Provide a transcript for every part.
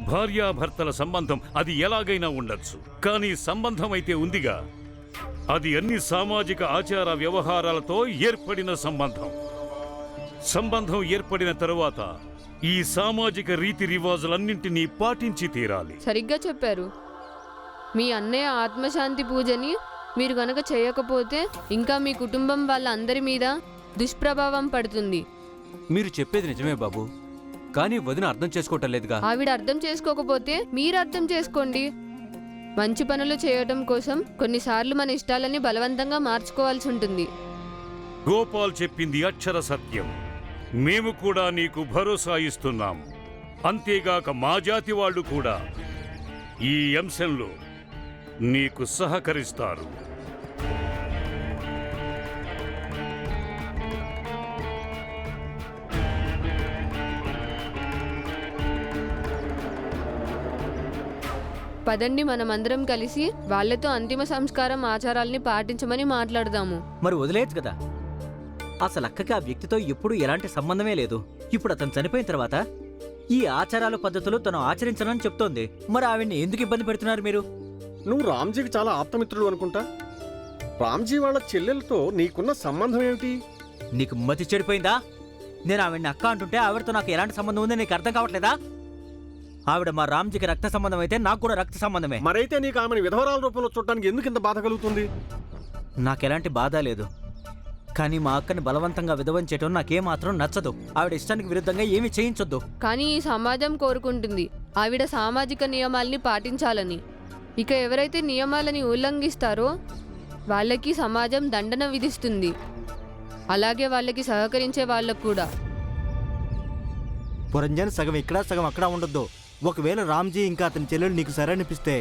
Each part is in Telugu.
భార్యాభర్తల సంబంధం అది ఎలాగైనా ఉండొచ్చు, కానీ సంబంధం అయితే ఉందిగా, అది అన్ని సామాజిక ఆచార వ్యవహారాలతో ఏర్పడిన సంబంధం. సంబంధం ఏర్పడిన తరువాత ఈ సామాజిక రీతి రివాజులన్నింటినీ పాటించి తీరాలి. సరిగ్గా చెప్పారు. మీ అన్నయ్య ఆత్మశాంతి పూజని మీరు గనక చేయకపోతే ఇంకా మీ కుటుంబం వాళ్ళ అందరి మీద దుష్ప్రభావం పడుతుంది. మీరు చెప్పేది నిజమే బాబు, కానీ వదిన అర్థం చేసుకోవటం లేదుగా. ఆవిడ అర్థం చేసుకోకపోతే మీరు అర్థం చేసుకోండి. మంచి పనులు చేయటం కోసం కొన్నిసార్లు మన ఇష్టాలని బలవంతంగా మార్చుకోవాల్సి ఉంటుంది. గోపాల్ చెప్పింది అక్షర సత్యం. మేము కూడా నీకు భరోసా ఇస్తున్నాం. అంతేగాక మా జాతి వాళ్ళు కూడా ఈ అంశంలో నీకు సహకరిస్తారు. పదండి, మనమందరం కలిసి వాళ్లతో అంతిమ సంస్కారం ఆచారాల్ని పాటించమని మాట్లాడదాము. మరి వదిలేయచ్చు కదా. అసలు అక్కకి ఆ వ్యక్తితో ఎప్పుడూ ఎలాంటి సంబంధమే లేదు. ఇప్పుడు అతను చనిపోయిన తర్వాత ఈ ఆచారాలు పద్ధతులు తను ఆచరించనని చెప్తోంది. మరి ఆవిడ్ని ఎందుకు ఇబ్బంది పెడుతున్నారు మీరు? నువ్వు రామ్జీకి చాలా ఆప్తమిత్రుడు అనుకుంటా. రామ్జీ వాళ్ళ చెల్లెలతో నీకున్న సంబంధం ఏమిటి? నీకు మతి చెడిపోయిందా? నేను ఆవిడ్ని అక్క అంటుంటే ఆవిడతో నాకు ఎలాంటి సంబంధం ఉందో నీకు అర్థం కావట్లేదా? ఆవిడ మా రామ్జీకి రక్త సంబంధం అయితే నాకు కూడా రక్త సంబంధమే. మరైతే నీకు ఆమెను విధవరాల రూపంలో చూడటానికి ఎందుకు ఇంత బాధ కలుగుతుంది? నాకెలాంటి బాధ లేదు, కానీ మా అక్కని బలవంతంగా విధవం చేయటం నాకేమాత్రం నచ్చదు. ఆవిడ ఇష్టానికి విరుద్ధంగా ఏమీ చేయించొద్దు. కానీ ఈ సమాజం కోరుకుంటుంది ఆవిడ సామాజిక నియమాల్ని పాటించాలని. ఇక ఎవరైతే నియమాలని ఉల్లంఘిస్తారో వాళ్ళకి సమాజం దండన విధిస్తుంది. అలాగే వాళ్ళకి సహకరించే వాళ్ళకు కూడా. పురంజన్ సగం ఇక్కడ సగం అక్కడ ఉండొద్దు. ఒకవేళ రామ్జీ ఇంకా అతని చెల్లెలు నీకు సరైనపిస్తే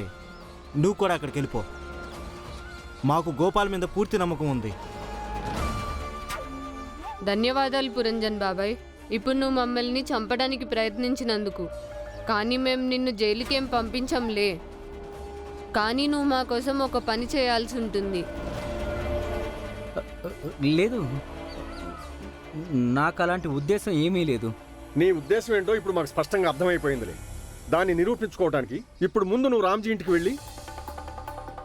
నువ్వు కూడా అక్కడికి వెళ్ళిపో. మాకు గోపాల్ మీద పూర్తి నమ్మకం ఉంది. ధన్యవాదాలు పురంజన్ బాబాయ్. ఇప్పుడు నువ్వు మమ్మల్ని చంపడానికి ప్రయత్నించినందుకు. కానీ మేము నిన్ను జైలుకేం పంపించంలే. కానీ నువ్వు మా కోసం ఒక పని చేయాల్సి ఉంటుంది. లేదు, నాకు అలాంటి ఉద్దేశం ఏమీ లేదు. నీ ఉద్దేశం ఏంటో ఇప్పుడు మాకు స్పష్టంగా అర్థమైపోయిందిలే. దాన్ని నిరూపించుకోవడానికి ఇప్పుడు ముందు నువ్వు రామ్జీ ఇంటికి వెళ్ళి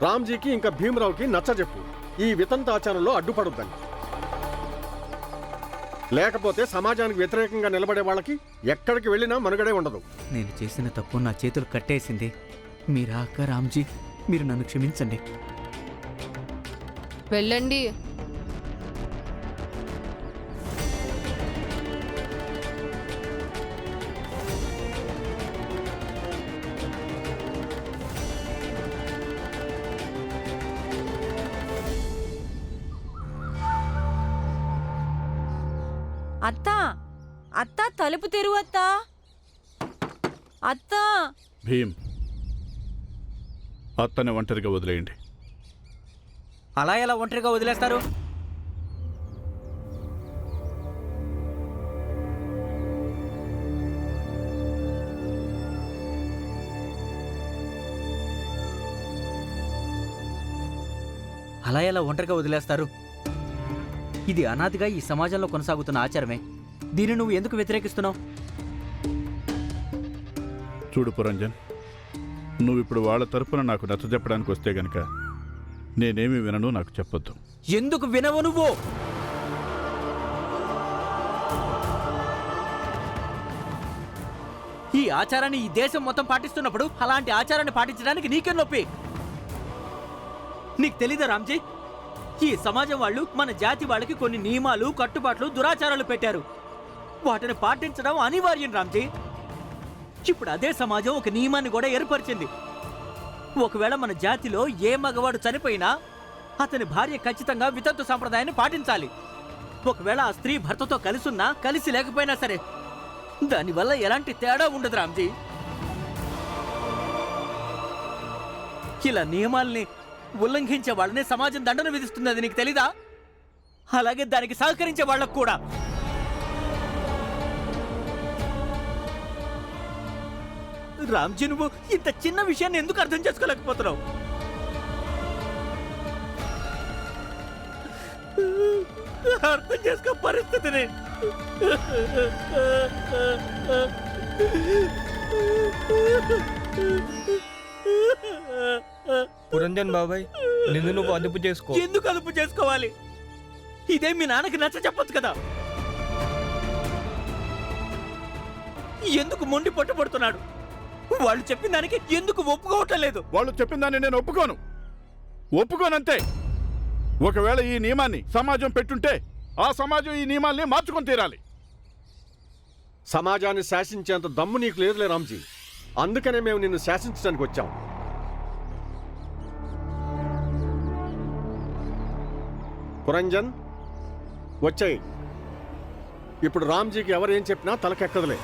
రామ్జీకి ఇంకా భీమరావుకి నచ్చజెప్పు, ఈ వితంతాచారంలో అడ్డుపడొద్దని. లేకపోతే సమాజానికి వ్యతిరేకంగా నిలబడే వాళ్ళకి ఎక్కడికి వెళ్ళినా మనుగడే ఉండదు. నేను చేసిన తప్పు నా చేతులు కట్టేసింది. మీరా అక్క రామ్జీ, మీరు నన్ను క్షమించండి. వెళ్ళండి. అత్తా, అత్తా, తలుపు తెరువు అత్తా. అత్తా. భీమ్, అత్తని ఒంటరిగా వదిలేయండి. అలా ఎలా ఒంటరిగా వదిలేస్తారు? అలా ఎలా ఒంటరిగా వదిలేస్తారు? ఇది అనాదిగా ఈ సమాజంలో కొనసాగుతున్న ఆచారమే. దీన్ని నువ్వు ఎందుకు వ్యతిరేకిస్తున్నావు? చూడు పురంజన్, నువ్వు ఇప్పుడు వాళ్ళ తరపున నాకు నచ్చజెప్పడానికి వస్తే గనక నేనేమి వినను, నాకు చెప్పొద్దు. ఎందుకు వినవు నువ్వు? ఈ ఆచారాన్ని ఈ దేశం మొత్తం పాటిస్తున్నప్పుడు అలాంటి ఆచారాన్ని పాటించడానికి నీకే నొప్పి. నీకు తెలీదా రామ్జీ, ఈ సమాజం వాళ్ళు మన జాతి వాళ్ళకి కొన్ని నియమాలు, కట్టుబాట్లు, దురాచారాలు పెట్టారు. వాటిని పాటించడం అనివార్యం రామ్జీ. ఇప్పుడు అదే సమాజం ఒక నియమాన్ని కూడా ఏర్పరిచింది. ఒకవేళ మన జాతిలో ఏ మగవాడు చనిపోయినా అతని భార్య ఖచ్చితంగా వితంతు సంప్రదాయాన్ని పాటించాలి. ఒకవేళ ఆ స్త్రీ భర్తతో కలిసున్నా కలిసి లేకపోయినా సరే దానివల్ల ఎలాంటి తేడా ఉండదు రామ్జీ. ఇలా నియమాల్ని ఉల్లంఘించే వాళ్ళని సమాజం దండన విధిస్తుంది. అది నీకు తెలీదా? అలాగే దానికి సహకరించే వాళ్ళకు కూడా. రామ్జీ, నువ్వు ఇంత చిన్న విషయాన్ని ఎందుకు అర్థం చేసుకోలేకపోతున్నావు? అర్థం చేసుకో పరిస్థితిని. పురంజన్ బాబాయ్, నిన్ను నువ్వు అదుపు చేసుకో. ఎందుకు అదుపు చేసుకోవాలి? ఇదే మీ నాన్నకి నచ్చ చెప్పొచ్చు కదా. ఎందుకు మొండి పట్టుబడుతున్నాడు? వాళ్ళు చెప్పిన దానికి ఎందుకు ఒప్పుకోవటం లేదు? వాళ్ళు చెప్పిన దాన్ని నేను ఒప్పుకోనంతే. ఒకవేళ ఈ నియమాన్ని సమాజం పెట్టుంటే ఆ సమాజం ఈ నియమాల్ని మార్చుకొని తీరాలి. సమాజాన్ని శాసించేంత దమ్ము నీకు లేదులే రామ్జీ. అందుకనే మేము నిన్ను శాసించడానికి వచ్చాం. పురంజన్, వచ్చాయి. ఇప్పుడు రామ్జీకి ఎవరేం చెప్పినా తలకెక్కదులే.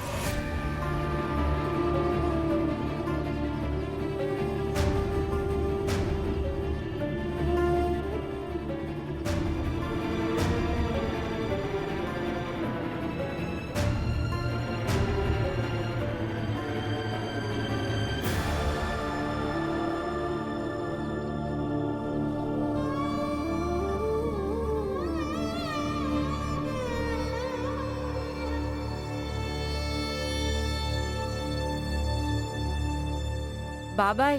బాబాయ్,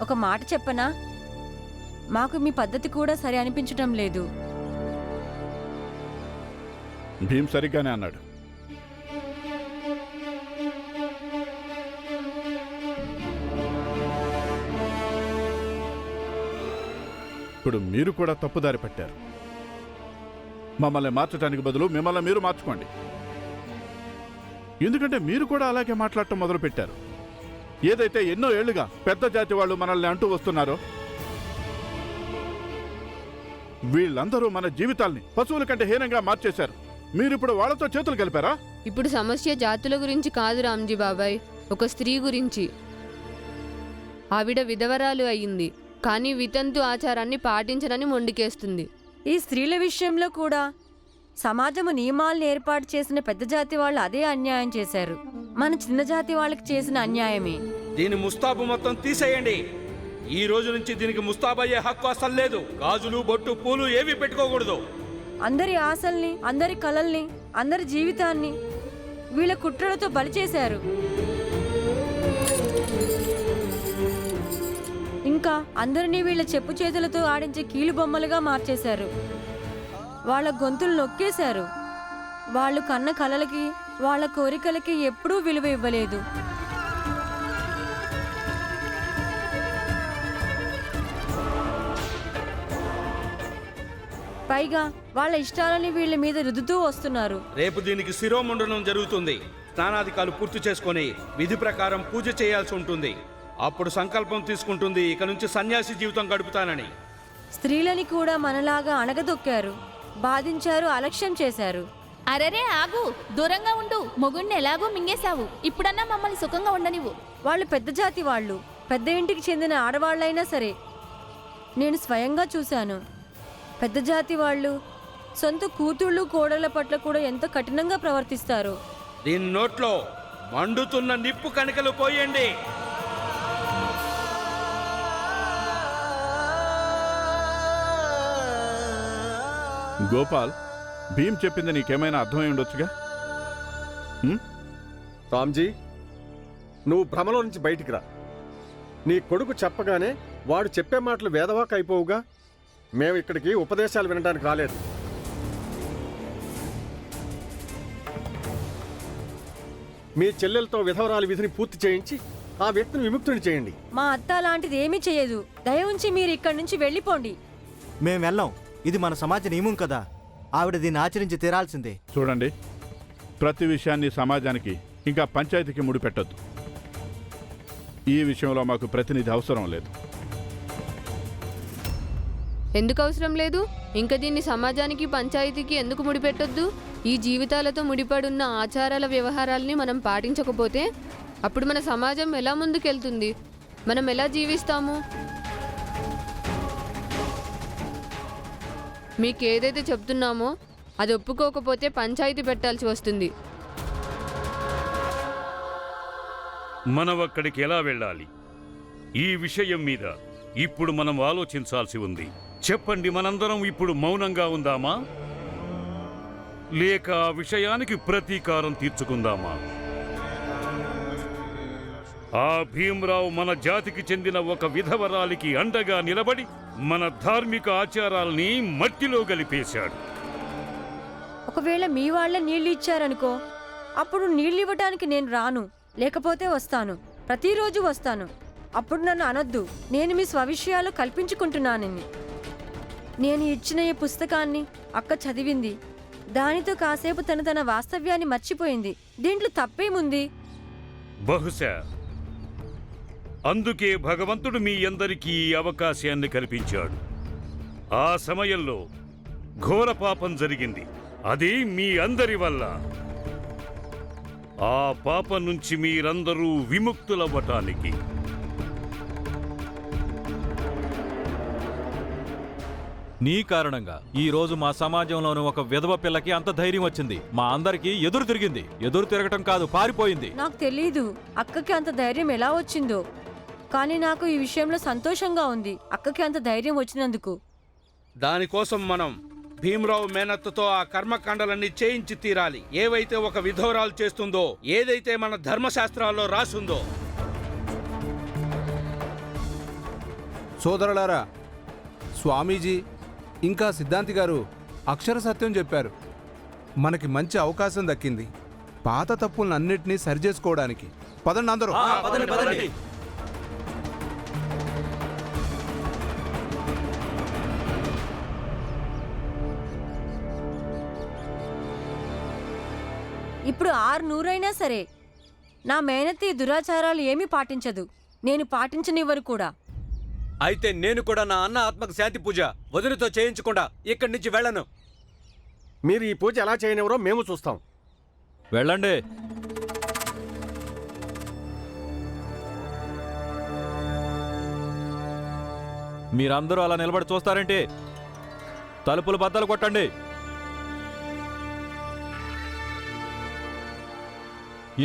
ఒక మాట చెప్పనా? మాకు మీ పద్ధతి కూడా సరి అనిపించటం లేదు. భీమ్ సరిగ్గానే అన్నాడు. ఇప్పుడు మీరు కూడా తప్పుదారి పట్టారు. మమ్మల్ని మార్చడానికి బదులు మిమ్మల్ని మీరు మార్చుకోండి. ఎందుకంటే మీరు కూడా అలాగే మాట్లాడటం మొదలు పెట్టారు. ఏదైతే ఎన్నో ఏళ్లుగా పెద్ద జాతి వాళ్ళు మనల్ని అంటూ వస్తున్నారో, వీళ్ళందరూ మన జీవితాల్ని పశువుల కంటే హీనంగా మార్చేశారు. మీరిప్పుడు వాళ్ళతో చేతులు కలిపారా? ఇప్పుడు సమస్య జాతుల గురించి కాదు రామ్జీ బాబాయ్, ఒక స్త్రీ గురించి. ఆవిడ విధవరాలు అయ్యింది, కానీ వితంతు ఆచారాన్ని పాటించనని మొండికేస్తుంది. ఈ స్త్రీల విషయంలో కూడా సమాజము నియమాలను ఏర్పాటు చేసిన పెద్ద జాతి వాళ్ళు అదే అన్యాయం చేశారు. మన చిన్న జాతి వాళ్ళకి చేసిన అన్యాయమే. దీని ముస్తాబు మొత్తం తీసేయండి. ఈ రోజు నుంచి దీనికి ముస్తాబయ్యే హక్కు అసలు లేదు. గాజులు, బొట్టు, పూలు ఏవి పెట్టుకోకూడదు. అందరి ఆశల్ని, అందరి కలల్ని, అందరి జీవితాన్ని వీళ్ళ కుట్రలతో బలి చేశారు. ఇంకా అందరినీ వీళ్ళ చెప్పు చేతులతో ఆడించే కీలు బొమ్మలుగా మార్చేశారు. వాళ్ళ గొంతులు నొక్కేశారు. వాళ్ళు కన్న కలలకి, వాళ్ళ కోరికలకి ఎప్పుడూ విలువ ఇవ్వలేదు. పైగా వాళ్ళ ఇష్టాలని వీళ్ళ మీద రుద్దుతూ వస్తున్నారు. రేపు దీనికి శిరోముండనం జరుగుతుంది. స్నానాధికాలు పూర్తి చేసుకొని విధి ప్రకారం పూజ చేయాల్సి ఉంటుంది. అప్పుడు సంకల్పం తీసుకుంటుంది, ఇక నుంచి సన్యాసి జీవితం గడుపుతానని. స్త్రీలని కూడా మనలాగా అణగదొక్కారు, బాధించారు, అలక్ష్యం చేశారు. అరరే ఆగు, దూరంగా ఉండు. మొగుణ్ణి ఎలాగో మింగేశావు, ఇప్పుడన్నా మమ్మల్ని సుఖంగా ఉండనివ్వు. వాళ్ళు పెద్ద జాతి వాళ్ళు, పెద్ద ఇంటికి చెందిన ఆడవాళ్ళైనా సరే. నేను స్వయంగా చూశాను. పెద్ద జాతి వాళ్ళు సొంత కూతుళ్ళు, కోడళ్ల పట్ల కూడా ఎంత కఠినంగా ప్రవర్తిస్తారు. దీని నోట్లో మండుతున్న నిప్పు కణికలు పోయండి. గోపాల్, భీమ్ చెప్పింది నీకేమైనా అర్థమై ఉండొచ్చుగా? రామ్జీ, నువ్వు భ్రమలో నుంచి బయటికి రా. నీ కొడుకు చెప్పగానే వాడు చెప్పే మాటలు వేదవాక్ అయిపోవుగా. మేము ఇక్కడికి ఉపదేశాలు వినడానికి రాలేదు. మీ చెల్లెలతో విధవరాలి విధిని పూర్తి చేయించి ఆ వ్యక్తిని విముక్తుని చేయండి. మా అత్త లాంటిది ఏమీ చేయదు. దయ ఉంచి మీరు ఇక్కడి నుంచి వెళ్ళిపోండి. మేము వెళ్ళాం. ఇది మన సమాజ నియమం కదా. ఆవిడ దీన్ని ఆచరించి తీరాల్సిందే. చూడండి, ప్రతి విషయాన్ని సమాజానికి ఇంకా పంచాయతీకి ముడిపెట్టొద్దు. ఈ విషయంలో మాకు ప్రతినిధి అవసరం లేదు. ఎందుకు అవసరం లేదు? ఇంకా దీన్ని సమాజానికి, పంచాయతీకి ఎందుకు ముడిపెట్టొద్దు? ఈ జీవితాలతో ముడిపడున్న ఆచారాల వ్యవహారాల్ని మనం పాటించకపోతే అప్పుడు మన సమాజం ఎలా ముందుకెళ్తుంది? మనం ఎలా జీవిస్తాము? మీకు ఏదైతే చెప్తున్నామో అది ఒప్పుకోకపోతే పంచాయతీ పెట్టాల్సి వస్తుంది. మనం అక్కడికి ఎలా వెళ్ళాలి? ఈ విషయం మీద ఇప్పుడు మనం ఆలోచించాల్సి ఉంది. చెప్పండి, మనందరం ఇప్పుడు మౌనంగా ఉందామా, లేక ఆ విషయానికి ప్రతీకారం తీర్చుకుందామా? ఆ భీమరావు మన జాతికి చెందిన ఒక విధవరాలికి అండగా నిలబడి మన ధార్మిక ఆచారాల్ని మట్టిలో గలిపేశాడు. ఒకవేళ మీ వాళ్ళే నీళ్ళు ఇచ్చారనుకో, అప్పుడు నీళ్ళు ఇవ్వటానికి నేను రాను, లేకపోతే వస్తాను, ప్రతిరోజు వస్తాను. అప్పుడు నన్ను అనొద్దు, నేను మీ స్వవిషయాలు కల్పించుకుంటున్నానని. నేను ఇచ్చిన ఈ పుస్తకాన్ని అక్క చదివింది, దానితో కాసేపు తన వాస్తవ్యాన్ని మర్చిపోయింది. దీంట్లో తప్పేముంది? బహుశా అందుకే భగవంతుడు మీ అందరికీ ఈ అవకాశాన్ని కల్పించాడు. ఆ సమయంలో ఘోర పాపం జరిగింది, అది మీ అందరి వల్ల. ఆ పాపం నుంచి మీరందరూ విముక్తులవ్వటానికి. నీ కారణంగా ఈ రోజు మా సమాజంలోని ఒక విధవ పిల్లకి అంత ధైర్యం వచ్చింది. మా అందరికీ ఎదురు తిరిగింది. ఎదురు తిరగటం కాదు, పారిపోయింది. నాకు తెలీదు అక్కకి అంత ధైర్యం ఎలా వచ్చిందో, కానీ నాకు ఈ విషయంలో సంతోషంగా ఉంది, అక్కకి అంత ధైర్యం వచ్చినందుకు. దానికోసం మనం భీమరావు మేనత్తతో ఆ కర్మకాండలన్నీ చేయించి తీరాలి. ఏవైతే ఒక విధవరాలు చేస్తుందో, ఏదైతే మన ధర్మశాస్త్రాల్లో రాసుందో. సోదరులారా, స్వామీజీ ఇంకా సిద్ధాంతి గారు అక్షర సత్యం చెప్పారు. మనకి మంచి అవకాశం దక్కింది పాత తప్పులన్నింటినీ సరిచేసుకోవడానికి. పదండి అందరూ. ఇప్పుడు 600 సరే, నా మేనత్తి దురాచారాలు ఏమీ పాటించదు, నేను పాటించనివ్వరు కూడా. అయితే నేను కూడా నా అన్న ఆత్మకు శాంతి పూజ వదినతో చేయించకుండా ఇక్కడి నుంచి వెళ్ళను. మీరు ఈ పూజ ఎలా చేయనివరో మేము చూస్తాం. వెళ్ళండి. మీరందరూ అలా నిలబడి చూస్తారేంటి? తలుపులు బద్దలు కొట్టండి.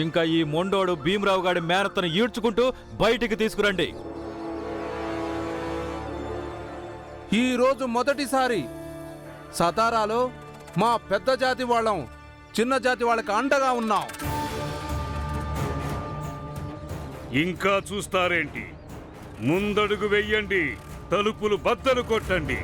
ఇంకా ఈ మొండోడు భీమరావు గారి మేనత్తను ఈడ్చుకుంటూ బయటికి తీసుకురండి. ఈరోజు మొదటిసారి సతారాలో మా పెద్ద జాతి వాళ్ళం చిన్న జాతి వాళ్ళకి అండగా ఉన్నాం. ఇంకా చూస్తారేంటి? ముందడుగు వెయ్యండి, తలుపులు బద్దలు కొట్టండి.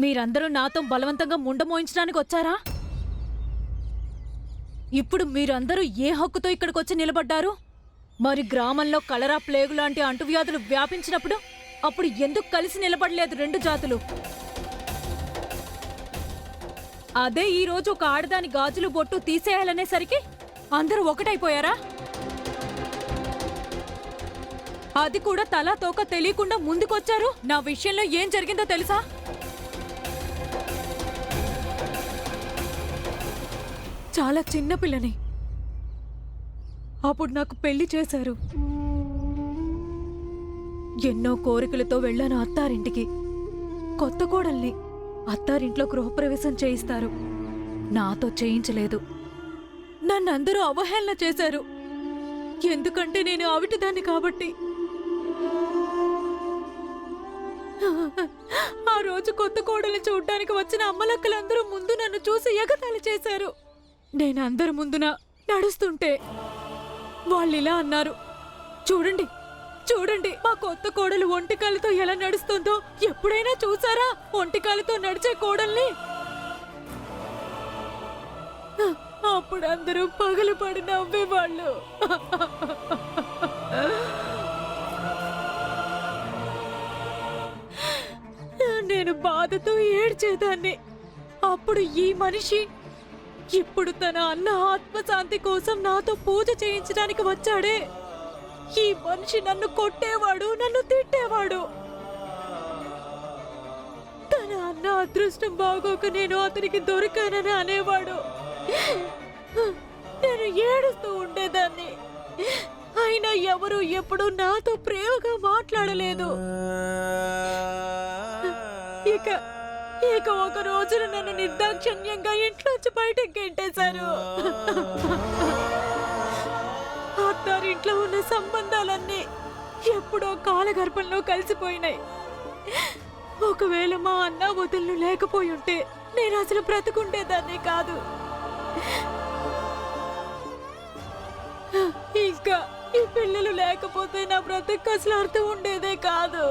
మీరందరూ నాతో బలవంతంగా ముండమోయించడానికి వచ్చారా? ఇప్పుడు మీరందరూ ఏ హక్కుతో ఇక్కడికొచ్చి నిలబడ్డారు? మరి గ్రామంలో కలరా, ప్లేగు లాంటి అంటువ్యాధులు వ్యాపించినప్పుడు అప్పుడు ఎందుకు కలిసి నిలబడలేదు రెండు జాతులు? అదే ఈ రోజు ఒక ఆడదాని గాజులు బొట్టు తీసేయాలనేసరికి అందరూ ఒకటైపోయారా? అది కూడా తలా తోక తెలియకుండా ముందుకొచ్చారు. నా విషయంలో ఏం జరిగిందో తెలుసా? చాలా చిన్న పిల్లని అప్పుడు నాకు పెళ్లి చేశారు. ఎన్నో కోరికలతో వెళ్ళాను అత్తారింటికి. కొత్త కోడల్ని అత్తారింట్లో గృహప్రవేశం చేయిస్తారు. నాతో చేయించలేదు. నన్నందరూ అవహేళన చేశారు. ఎందుకంటే నేను ఆవిటిదాన్ని కాబట్టి. ఆ రోజు కొత్త కోడల్ని చూడ్డానికి వచ్చిన అమ్మలక్కలందరూ ముందు నన్ను చూసి ఎగతాళి చేశారు. నేను అందరి ముందున నడుస్తుంటే వాళ్ళు ఇలా అన్నారు, చూడండి చూడండి మా కొత్త కోడలు ఒంటికాలతో ఎలా నడుస్తుందో. ఎప్పుడైనా చూసారా ఒంటికాలతో నడిచే కోడల్ని? అప్పుడు అందరూ పగలు పడి నవ్వేవాళ్ళు. నేను బాధతో ఏడ్చేదాన్ని. అప్పుడు ఈ మనిషి ఇప్పుడు తన అన్న ఆత్మశాంతి కోసం నాతో పూజ చేయించడానికి వచ్చాడే. ఈ మనిషి నన్ను కొట్టేవాడు, నన్ను తిట్టేవాడు. తన అన్న అదృష్టం బాగోక నేను అతనికి దొరికానని అనేవాడు. నేను ఏడుస్తూ ఉండేదాన్ని. అయినా ఎవరు ఎప్పుడు నాతో ప్రేమగా మాట్లాడలేదు. ఇక ఒక రోజున నన్ను నిర్దాక్షిణ్యంగా ఇంట్లోంచి బయటకు గెంటేశారు. అత్తారింట్లో ఉన్న సంబంధాలన్నీ ఎప్పుడో కాలగర్భంలో కలిసిపోయినాయి. ఒకవేళ మా అన్న వదులు లేకపోయి ఉంటే నేను అసలు బ్రతుకుండేదాన్ని కాదు. ఇంకా ఈ పిల్లలు లేకపోతే నా బ్రతుకు అసలు అర్థం ఉండేదే కాదు.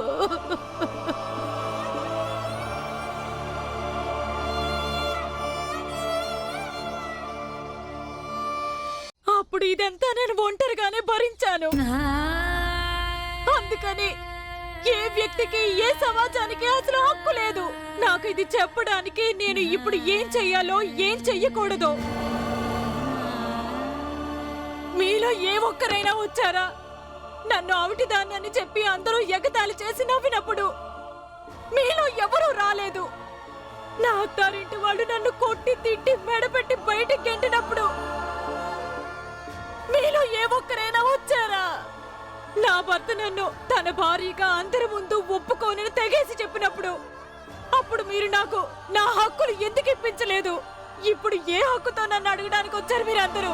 అప్పుడు ఇదంతా నేను ఒంటరిగానే భరించాను. అందుకని ఏ వ్యక్తికి ఏ సమాజానికి అసలు హక్కు లేదు నాకు ఇది చెప్పడానికి. నేను ఇప్పుడు ఏం చెయ్యాలో ఏం చెయ్యకూడదో మీలో ఏ ఒక్కరైనా వచ్చారా? నన్ను ఆవిటిదాన్ని అని చెప్పి అందరూ ఎగతాళి చేసి నవ్వినప్పుడు మీలో ఎవరూ రాలేదు. నా అత్తారింటి వాళ్ళు నన్ను కొట్టి తిట్టి మెడపెట్టి బయటికి గెంటినప్పుడు మీలో ఏ ఒక్కరైనా వచ్చారా? నా భర్త నన్ను తన భార్యగా అందరి ముందు ఒప్పుకోనని తెగేసి చెప్పినప్పుడు అప్పుడు మీరు నాకు నా హక్కులు ఎందుకు ఇప్పించలేదు? ఇప్పుడు ఏ హక్కుతో నన్ను అడగడానికి వచ్చారు మీరందరూ?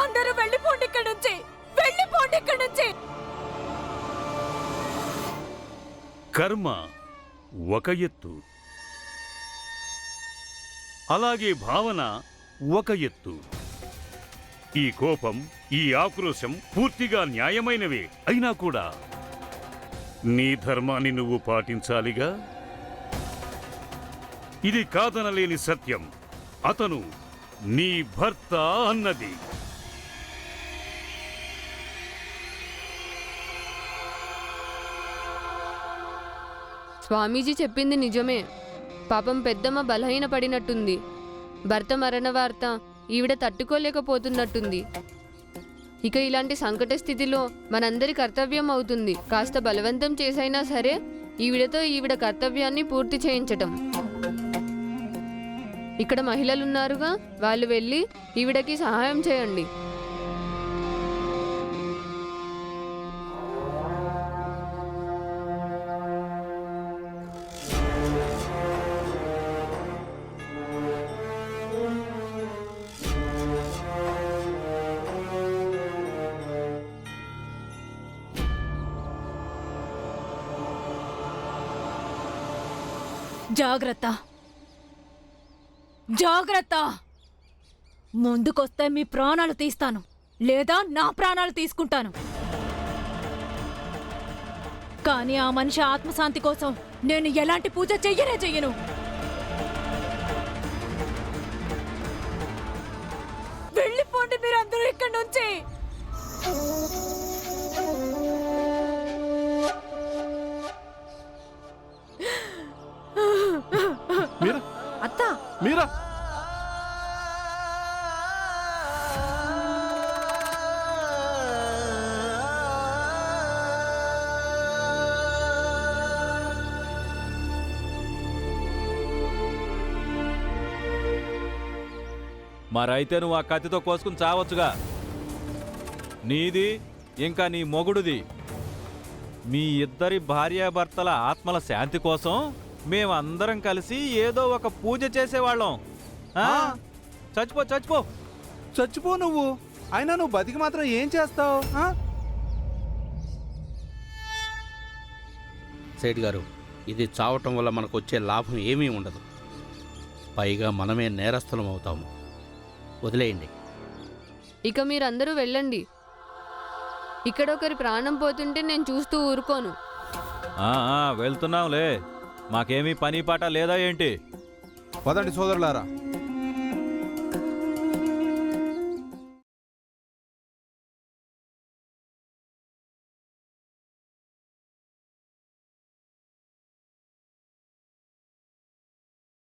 అందరూ వెళ్ళిపోండి ఇక్కడి నుంచి, వెళ్ళిపోండి ఇక్కడి నుంచి. కర్మ ఒక ఎత్తు, అలాగే భావన ఒక ఎత్తు. ఈ కోపం, ఈ ఆక్రోశం పూర్తిగా న్యాయమైనవే అయినా కూడా నీ ధర్మాన్ని నువ్వు పాటించాలిగా. ఇది కాదనలేని సత్యం. అతను నీ భర్త అన్నది. స్వామీజీ చెప్పింది నిజమే. పాపం పెద్దమ్మ బలహీన పడినట్టుంది. భర్త మరణ వార్త ఈవిడ తట్టుకోలేకపోతున్నట్టుంది. ఇక ఇలాంటి సంకట స్థితిలో మనందరి కర్తవ్యం అవుతుంది కాస్త బలవంతం చేసైనా సరే ఈవిడతో ఈవిడ కర్తవ్యాన్ని పూర్తి చేయించటం. ఇక్కడ మహిళలున్నారుగా, వాళ్ళు వెళ్ళి ఈవిడకి సహాయం చేయండి. జాగ్రత్త, జాగ్రత్త. ముందుకొస్తే మీ ప్రాణాలు తీస్తాను, లేదా నా ప్రాణాలు తీసుకుంటాను. కానీ ఆ మనిషి ఆత్మశాంతి కోసం నేను ఎలాంటి పూజ చెయ్యను. వెళ్ళిపోండి మీరందరూ ఇక్కడి నుంచి. అత్త, మీరా? మరైతే నువ్వు ఆ కత్తితో కోసుకుని చావచ్చుగా. నీది ఇంకా నీ మొగుడుది, మీ ఇద్దరి భార్యాభర్తల ఆత్మల శాంతి కోసం మేమందరం కలిసి ఏదో ఒక పూజ చేసేవాళ్ళం. చచ్చిపో చచ్చిపో. చచ్చిపో నువ్వు. అయినా నువ్వు బతికి మాత్రం ఏం చేస్తావు? సేట్ గారు, ఇది చావటం వల్ల మనకు వచ్చే లాభం ఏమీ ఉండదు. పైగా మనమే నేరస్తులం అవుతాము. వదిలేయండి. ఇక మీరందరూ వెళ్ళండి. ఇక్కడ ఒకరి ప్రాణం పోతుంటే నేను చూస్తూ ఊరుకోను. వెళ్తున్నాంలే, మాకేమీ పని పాట లేదా ఏంటి? పదండి సోదరులారా,